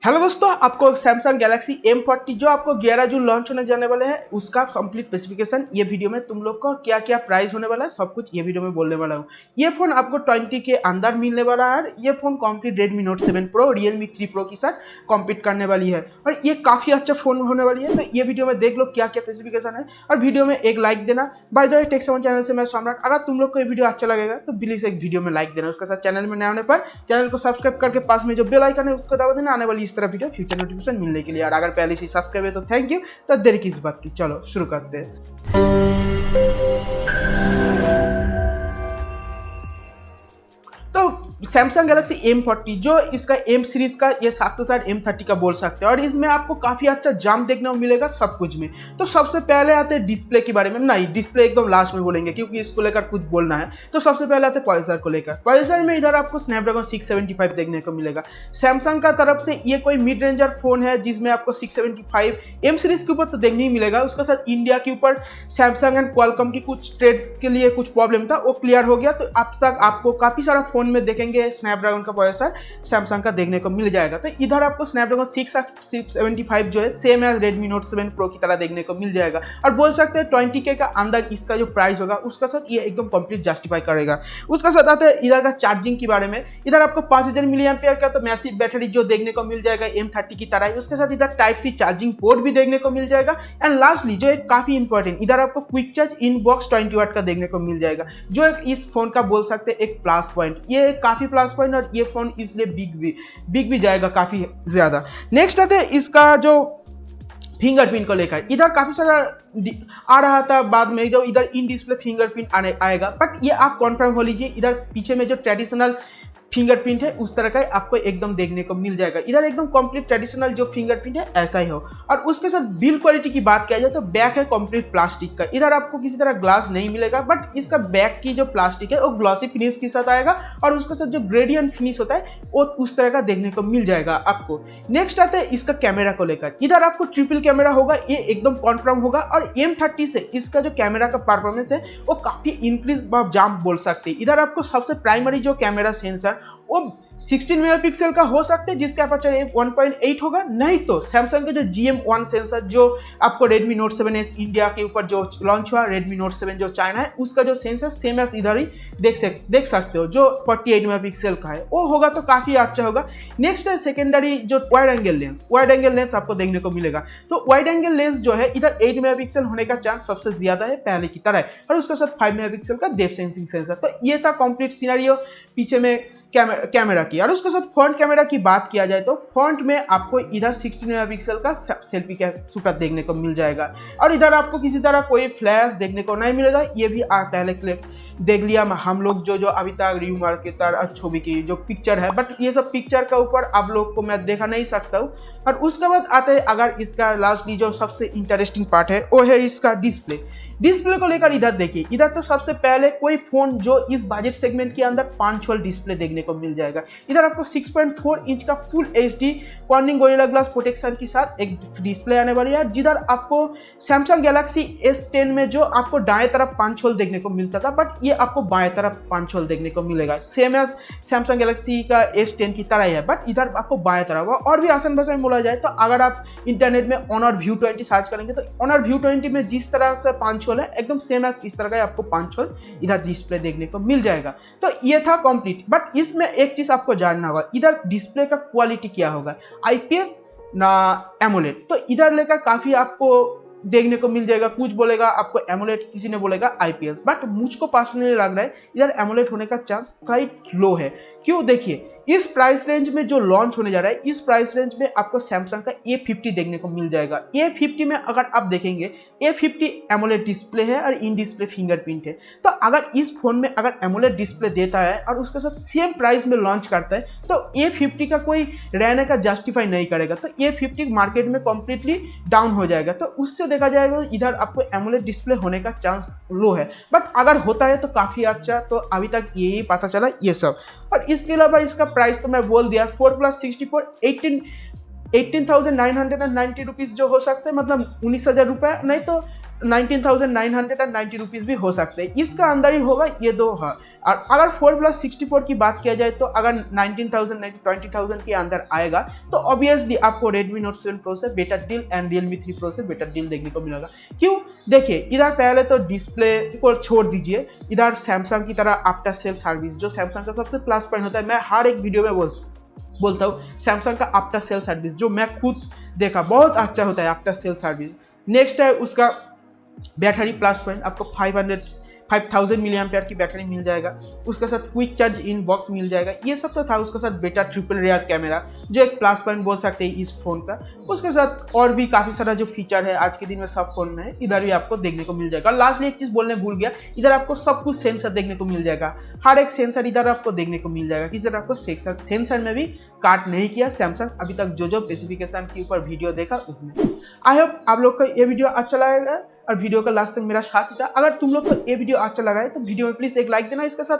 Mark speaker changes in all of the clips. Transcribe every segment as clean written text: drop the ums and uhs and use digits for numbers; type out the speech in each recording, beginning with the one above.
Speaker 1: Hello दोस्तों, आपको Samsung Galaxy M40 जो आपको 11 जून लॉन्च होने जाने वाले हैं उसका कंप्लीट स्पेसिफिकेशन ये वीडियो में तुम लोग को क्या क्या प्राइस होने वाला है सब कुछ ये वीडियो में बोलने वाला हूँ। ये फोन आपको 20 के अंदर मिलने वाला है। ये phone complete Redmi Note 7 Pro Realme 3 Pro के साथ कॉम्पीट करने वाली है और ये काफी अच्छा फोन होने वाली है। तो ये वीडियो में देख लो क्या क्या स्पेसिफिकेशन है और वीडियो में एक लाइक देना। By the way tech SaMon channel से मैं सम्राट। अगर तुम लोग को ये वीडियो अच्छा लगेगा तो प्लीज एक वीडियो में लाइक देना। उसके साथ चैनल में नए होने पर चैनल को सब्सक्राइब करके पास में जो बेल आइकन है उसको दबा देना आने वाली इस तरह वीडियो फ्यूचर नोटिफिकेशन मिलने के लिए। और अगर पहले से सब्सक्राइब है तो थैंक यू। तो देर किस बात की, चलो शुरू करते हैं। तो सैमसंग गैलेक्सी M40 जो इसका M सीरीज का ये 760 M30 का बोल सकते हैं और इसमें आपको काफी अच्छा जाम देखने को मिलेगा सब कुछ में। तो सबसे पहले आते हैं डिस्प्ले के बारे में। नहीं, डिस्प्ले एकदम लास्ट में बोलेंगे क्योंकि इसको लेकर कुछ बोलना है। तो सबसे पहले आते हैं प्रोसेसर को लेकर। प्रोसेसर में इधर आपको स्नैपड्रैगन 675 देखने को मिलेगा। सैमसंग का तरफ से ये कोई मिड रेंजर फोन है जिसमें आपको 675 M सीरीज के ऊपर तो देखने ही मिलेगा। उसके साथ इंडिया के ऊपर सैमसंग एंड क्वालकॉम की कुछ ट्रेड के लिए कुछ प्रॉब्लम था, वो क्लियर हो गया। तो अब तक आपको काफी सारा फोन में देखेंगे स्नैपड्रैगन का प्रोसेसर सैमसंग का देखने को मिल जाएगा। तो इधर आपको स्नैपड्रैगन 675 जो है same as Redmi Note 7 Pro की तरह देखने को मिल जाएगा और बोल सकते हैं 20K का अंदर इसका जो प्राइस होगा उसका साथ ये एकदम कंप्लीट जस्टिफाई करेगा। उसका साथ आते हैं इधर का चार्जिंग के बारे में। इधर आपको 5000 mAh का तो मैसिव बैटरी जो देखने को मिल जाएगा M30 की तरह ही। उसके साथ इधर टाइप सी चार्जिंग पोर्ट भी देखने को मिल जाएगा। एंड लास्टली जो एक काफी इंपॉर्टेंट, इधर आपको क्विक चार्ज इन बॉक्स 20 वाट का देखने को मिल जाएगा जो एक इस फोन का बोल सकते हैं एक प्लस पॉइंट। ये काफी प्लस पॉइंट और ये फोन इसलिए बिग भी जाएगा काफी ज्यादा। नेक्स्ट आते हैं इसका जो फिंगरप्रिंट को लेकर। इधर काफी सारा आ रहा था बाद में जो इधर इन डिस्प्ले फिंगरप्रिंट आएगा, बट ये आप कॉन्फर्म हो लीजिए। इधर पीछे में जो ट्रेडिशनल फिंगरप्रिंट है उस तरह का आपको एकदम देखने को मिल जाएगा। इधर एकदम कंप्लीट ट्रेडिशनल जो फिंगरप्रिंट है ऐसा ही हो। और उसके साथ बिल्ड क्वालिटी की बात किया जाए तो बैक है कंप्लीट प्लास्टिक का। इधर आपको किसी तरह ग्लास नहीं मिलेगा, बट इसका बैक की जो प्लास्टिक है वो ग्लॉसी फिनिश के साथ आएगा और उसके साथ जो ग्रेडियंट फिनिश होता है वो उस तरह का देखने को मिल जाएगा आपको। नेक्स्ट आता है इसका कैमरा को लेकर। इधर आपको ट्रिपल कैमरा होगा, ये एकदम कॉन्फर्म होगा और M30 से इसका जो कैमरा का परफॉर्मेंस है वो काफी इंक्रीज जाम बोल सकते हैं। इधर आपको सबसे प्राइमरी जो कैमरा सेंसर वो 16 मेगापिक्सल का हो सकता है जिसका अपर्चर 1.8 होगा। नहीं तो सैमसंग के जो GM1 सेंसर जो आपको Redmi Note 7S इंडिया के ऊपर जो लॉन्च हुआ, Redmi Note 7 जो चाइना है उसका जो सेंसर सेम एज इधर ही देख सकते हो जो 48 मेगापिक्सल का है, वो होगा तो काफी अच्छा होगा। नेक्स्ट है सेकेंडरी जो वाइड एंगल लेंस आपको देखने को मिलेगा। तो वाइड एंगल लेंस जो है इधर 8 मेगापिक्सल होने का चांस सबसे ज्यादा है पहले की तरह और उसके साथ 5 मेगापिक्सल का डेप्थ सेंसिंग सेंसर। तो ये था कंप्लीट सिनेरियो पीछे में कैमरा की। और उसके साथ फ्रंट कैमरा की बात किया जाए तो फ्रंट में आपको इधर 16 मेगापिक्सल का सेल्फी का शूटर देखने को मिल जाएगा और इधर आपको किसी तरह कोई फ्लैश देखने को नहीं मिलेगा। ये भी पहले देख लिया हम लोग जो अभी तक रिव्यू मार्केटर छवि की जो पिक्चर है, बट ये सब पिक्चर का ऊपर आप लोग को मैं देखा नहीं सकता हूँ। और उसके बाद आते हैं अगर इसका लास्टली जो सबसे इंटरेस्टिंग पार्ट है वो है इसका डिस्प्ले को लेकर। इधर देखिए, इधर तो सबसे पहले कोई फोन जो इस बजट सेगमेंट के अंदर पंचुअल डिस्प्ले देखने को मिल जाएगा। इधर आपको 6.4 इंच का full HD cornering gorilla glass protection के साथ एक डिस्प्ले आने वाली है। जिधर आपको सैमसंग गैलेक्सी S10 में जो आपको दाएं तरफ पंचुअल देखने को मिलता था, बट ये आपको बाएं तरफ पंचुअल देखने को मिलेगा सेम एज सैमसंग गैलेक्सी का S10 की तरह ही है, बट इधर आपको बाएं तरफ। और भी आसान भाषा में बोला जाए तो अगर आप इंटरनेट में ऑनर व्यू 20 सर्च करेंगे तो ऑनर व्यू 20 में जिस तरह से पंचुअल है एकदम सेम एज इस तरह का आपको पंचुअल इधर डिस्प्ले देखने को मिल जाएगा। तो ये था कंप्लीट, बट इसमें एक चीज आपको जानना होगा, इधर डिस्प्ले का क्वालिटी क्या होगा, IPS ना एमोलेड। तो इधर लेकर काफी आपको देखने को मिल जाएगा। कुछ बोलेगा आपको एमोलेड, किसी ने बोलेगा IPS, बट मुझको पर्सनली लग रहा है इधर एमोलेड होने का चांस स्लाइट लो है। क्यों? देखिए इस प्राइस रेंज में जो लॉन्च होने जा रहा है, इस प्राइस रेंज में आपको सैमसंग का A50 देखने को मिल जाएगा। A50 में अगर आप देखेंगे A50 एमोलेड डिस्प्ले है और इन डिस्प्ले फिंगरप्रिंट है। तो अगर इस फोन में अगर एमोलेड डिस्प्ले देता है और उसके साथ सेम प्राइस में लॉन्च करता है तो A50 का कोई रहने का जस्टिफाई नहीं करेगा। तो A50 मार्केट में कंप्लीटली डाउन हो जाएगा। तो उससे देखा जाएगा इधर आपको एमोलेड डिस्प्ले होने का चांस लो है, बट अगर होता है तो काफी अच्छा। तो अभी तक यही पता चला ये सब। और इसके अलावा इसका प्राइस तो मैं बोल दिया 4+64 18,990 रुपीज़ जो हो सकते हैं, मतलब 19,000 रुपये, नहीं तो 19,990 रुपीज़ भी हो सकते हैं। इसका अंदर ही होगा ये दो है। और अगर 4+64 की बात किया जाए तो अगर 19,000 20,000 के अंदर आएगा तो ऑब्वियसली आपको Redmi Note 7 Pro से better deal and Realme 3 Pro से बेटर डील देखने को मिलेगा। क्यों? देखिए, इधर पहले तो डिस्प्ले को छोड़ दीजिए, इधर सैमसंग की तरह आफ्टर सेल सर्विस, जो सैमसंग का सबसे प्लस पॉइंट होता है, मैं हर एक वीडियो में बोलता हूँ सैमसंग का आफ्टर सेल सर्विस, जो मैं खुद देखा, बहुत अच्छा होता है आफ्टर सेल सर्विस। नेक्स्ट है उसका बैटरी प्लस पॉइंट, आपको 5000 मिली एम्पियर की बैटरी मिल जाएगा, उसके साथ क्विक चार्ज इन बॉक्स मिल जाएगा, ये सब तो था। उसके साथ बेटा ट्रिपल रेयर कैमरा, जो एक प्लस पॉइंट बोल सकते हैं इस फोन का। उसके साथ और भी काफी सारा जो फीचर है आज के दिन में सब फोन में है, इधर भी आपको देखने को मिल जाएगा। लास्टली एक चीज बोलने भूल गया, इधर आपको सब कुछ सेंसर देखने को मिल जाएगा, हर एक सेंसर इधर आपको देखने को मिल जाएगा। किसी तरह आपको सेंसर में भी काट नहीं किया सैमसंग, अभी तक जो स्पेसिफिकेशन के ऊपर वीडियो देखा उसमें। आई होप आप लोग को ये वीडियो अच्छा लगेगा और वीडियो का लास्ट तक मेरा साथ ही था। अगर तुम लोग को ये वीडियो अच्छा लगा है तो वीडियो में प्लीज एक लाइक देना। इसके साथ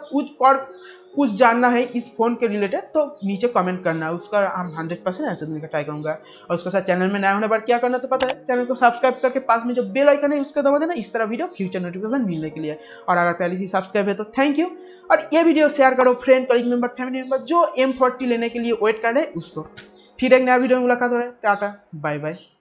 Speaker 1: कुछ जानना है इस फोन के रिलेटेड तो नीचे कमेंट करना, उसका हम 100% आंसर देने का ट्राई करूंगा। और उसके साथ चैनल में नया होने पर क्या करना तो पता है, चैनल को सब्सक्राइब करके पास में जो बेल आइकन है उसको दबा देना, इस तरह वीडियो फ्यूचर नोटिफिकेशन मिलने के लिए। और अगर पहले से सब्सक्राइब है तो थैंक यू, और ये वीडियो शेयर करो friend, colleague member, family member जो M40 लेने के लिए वेट कर रहे हैं उसको। फिर एक नया वीडियो में मुलाकात हो रहा है। Tata bye bye.